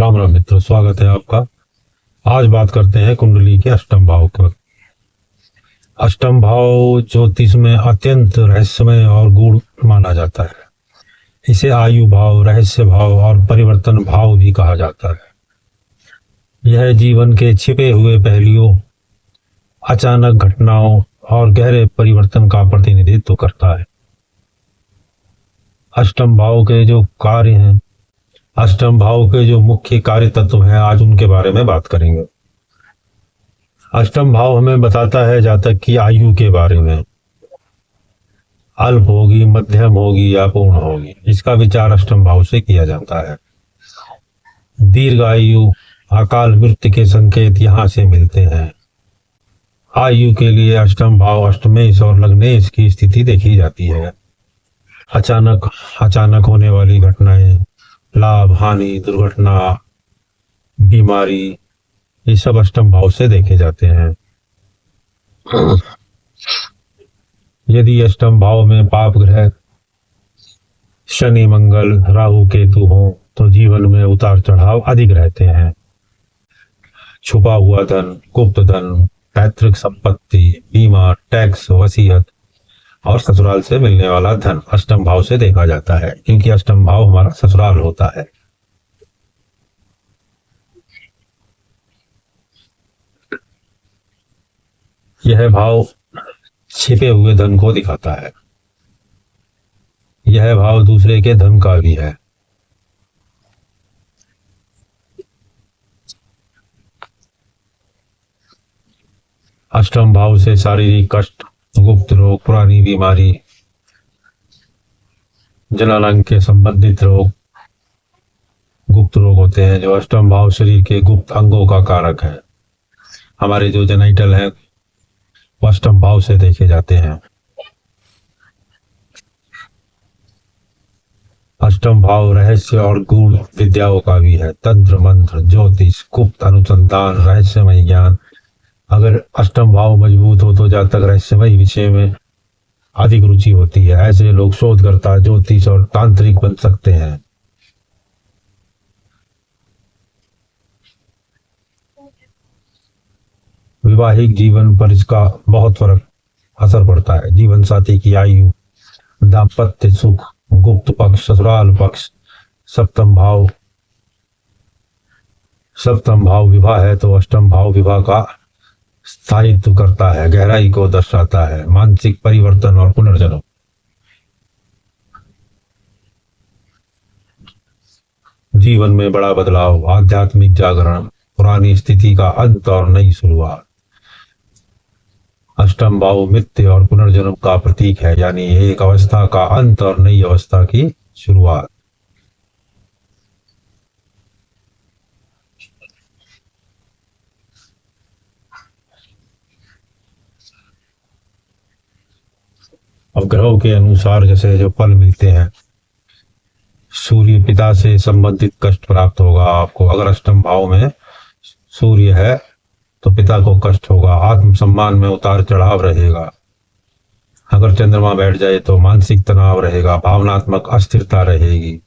राम राम मित्रों, स्वागत है आपका। आज बात करते हैं कुंडली के अष्टम भाव के। अष्टम भाव ज्योतिष में अत्यंत रहस्यमय और गूढ़ माना जाता है। इसे आयु भाव, रहस्य भाव और परिवर्तन भाव भी कहा जाता है। यह जीवन के छिपे हुए पहलुओं, अचानक घटनाओं और गहरे परिवर्तन का प्रतिनिधित्व करता है। अष्टम भाव के जो कार्य हैं, अष्टम भाव के जो मुख्य कार्य तत्व हैं, आज उनके बारे में बात करेंगे। अष्टम भाव हमें बताता है जातक की आयु के बारे में, अल्प होगी, मध्यम होगी या पूर्ण होगी, इसका विचार अष्टम भाव से किया जाता है। दीर्घ आयु, अकाल मृत्यु के संकेत यहाँ से मिलते हैं। आयु के लिए अष्टम भाव अष्टमेश और लग्नेश की स्थिति देखी जाती है। अचानक होने वाली घटनाएं, लाभ, हानि, दुर्घटना, बीमारी, ये सब अष्टम भाव से देखे जाते हैं। यदि अष्टम भाव में पाप ग्रह शनि, मंगल, राहु, केतु हो तो जीवन में उतार चढ़ाव अधिक रहते हैं। छुपा हुआ धन, गुप्त धन, पैतृक संपत्ति, बीमा, टैक्स, वसीयत और ससुराल से मिलने वाला धन अष्टम भाव से देखा जाता है, क्योंकि अष्टम भाव हमारा ससुराल होता है। यह भाव छिपे हुए धन को दिखाता है। यह भाव दूसरे के धन का भी है। अष्टम भाव से शारीरिक कष्ट, गुप्त रोग, पुरानी बीमारी, जलानंग के संबंधित रोग, गुप्त रोग होते हैं। जो अष्टम भाव शरीर के गुप्त अंगों का कारक है। हमारे जो जेनाइटल हैं वो अष्टम भाव से देखे जाते हैं। अष्टम भाव रहस्य और गूढ़ विद्याओं का भी है। तंत्र, मंत्र, ज्योतिष, गुप्त अनुसंधान, रहस्यमय ज्ञान। अगर अष्टम भाव मजबूत हो तो जातक रहस्यमय विषय में अधिक रुचि होती है। ऐसे लोग शोधकर्ता, ज्योतिष और तांत्रिक बन सकते हैं। वैवाहिक जीवन पर इसका बहुत फर्क असर पड़ता है। जीवन साथी की आयु, दाम्पत्य सुख, गुप्त पक्ष, ससुराल पक्ष। सप्तम भाव विवाह है तो अष्टम भाव विवाह का स्थायित्व करता है, गहराई को दर्शाता है, मानसिक परिवर्तन और पुनर्जन्म। जीवन में बड़ा बदलाव, आध्यात्मिक जागरण, पुरानी स्थिति का अंत और नई शुरुआत। अष्टम भाव मृत्यु और पुनर्जन्म का प्रतीक है, यानी एक अवस्था का अंत और नई अवस्था की शुरुआत। अब ग्रहों के अनुसार जैसे जो फल मिलते हैं, सूर्य, पिता से संबंधित कष्ट प्राप्त होगा आपको। अगर अष्टम भाव में सूर्य है तो पिता को कष्ट होगा, आत्मसम्मान में उतार चढ़ाव रहेगा। अगर चंद्रमा बैठ जाए तो मानसिक तनाव रहेगा, भावनात्मक अस्थिरता रहेगी।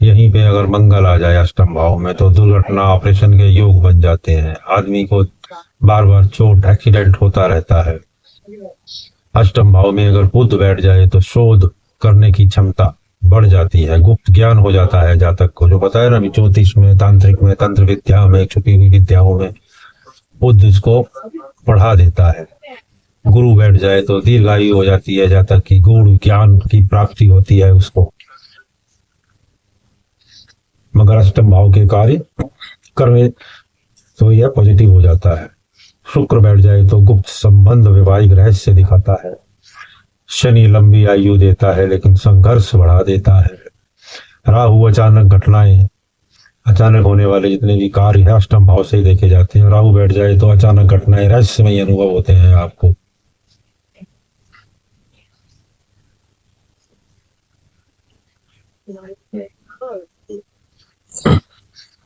यहीं पे अगर मंगल आ जाए अष्टम भाव में तो दुर्घटना, ऑपरेशन के योग बन जाते हैं। आदमी को बार बार चोट, एक्सीडेंट होता रहता है। अष्टम भाव में अगर बुध बैठ जाए तो शोध करने की क्षमता बढ़ जाती है, गुप्त ज्ञान हो जाता है जातक को। जो बताया ना, ज्योतिष में, तांत्रिक में, तंत्र विद्या में, छुपी हुई विद्याओं में बुध इसको बढ़ा देता है। गुरु बैठ जाए तो दीर्घायु हो जाती है जातक की, गूढ़ ज्ञान की प्राप्ति होती है उसको। मगर अष्टम भाव के कार्य करने तो यह पॉजिटिव हो जाता है। शुक्र बैठ जाए तो गुप्त संबंध, वैवाहिक रहस्य दिखाता है। शनि लंबी आयु देता है लेकिन संघर्ष बढ़ा देता है। राहु अचानक घटनाएं, अचानक होने वाले जितने भी कार्य है अष्टम भाव से ही देखे जाते हैं। राहु बैठ जाए तो अचानक घटनाएं, रहस्यमय अनुभव होते हैं आपको।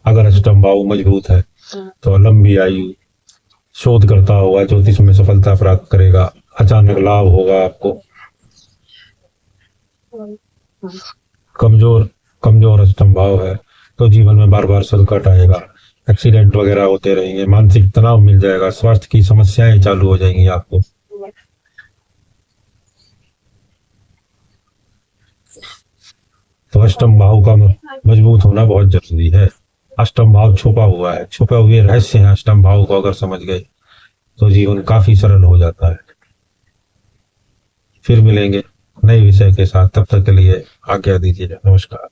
अगर अष्टम भाव मजबूत है तो लंबी आयु, शोध करता होगा, ज्योतिष में सफलता प्राप्त करेगा, अचानक लाभ होगा आपको। कमजोर अष्टम भाव है तो जीवन में बार बार संकट आएगा, एक्सीडेंट वगैरह होते रहेंगे, मानसिक तनाव मिल जाएगा, स्वास्थ्य की समस्याएं चालू हो जाएंगी आपको। तो अष्टम भाव का मजबूत होना बहुत जरूरी है। अष्टम भाव छुपा हुआ है, छुपे हुए रहस्य हैं अष्टम भाव को अगर समझ गए तो जीवन काफी सरल हो जाता है। फिर मिलेंगे नए विषय के साथ, तब तक के लिए आज्ञा दीजिए, नमस्कार।